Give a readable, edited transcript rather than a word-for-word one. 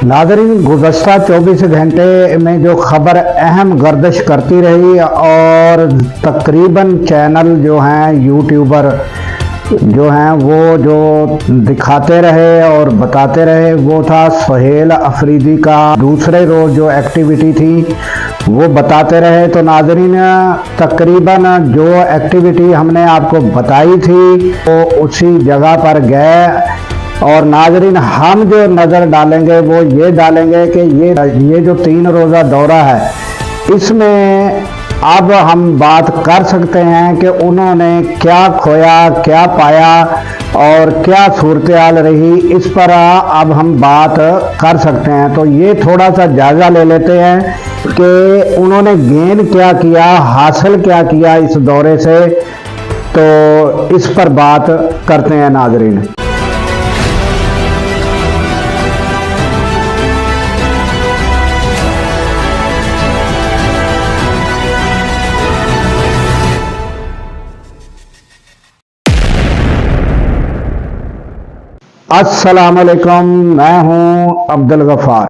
नाज़रीन, गुज़श्ता 24 घंटे में जो खबर अहम गर्दिश करती रही और तकरीबन चैनल जो हैं, यूट्यूबर जो हैं, वो जो दिखाते रहे और बताते रहे, वो था सुहेल अफरीदी का दूसरे रोज़ जो एक्टिविटी थी वो बताते रहे। तो नाज़रीन, तकरीबन जो एक्टिविटी हमने आपको बताई थी वो उसी जगह पर गए और नाज़रीन हम जो नज़र डालेंगे वो ये डालेंगे कि ये जो 3 रोज़ा दौरा है, इसमें अब हम बात कर सकते हैं कि उन्होंने क्या खोया, क्या पाया और क्या सूरत हाल रही, इस पर अब हम बात कर सकते हैं। तो ये थोड़ा सा जायज़ा ले लेते हैं कि उन्होंने गेन क्या किया, हासिल क्या किया इस दौरे से, तो इस पर बात करते हैं नाज़रीन। अस्सलाम वालेकुम, मैं हूं अब्दुल गफ़ार।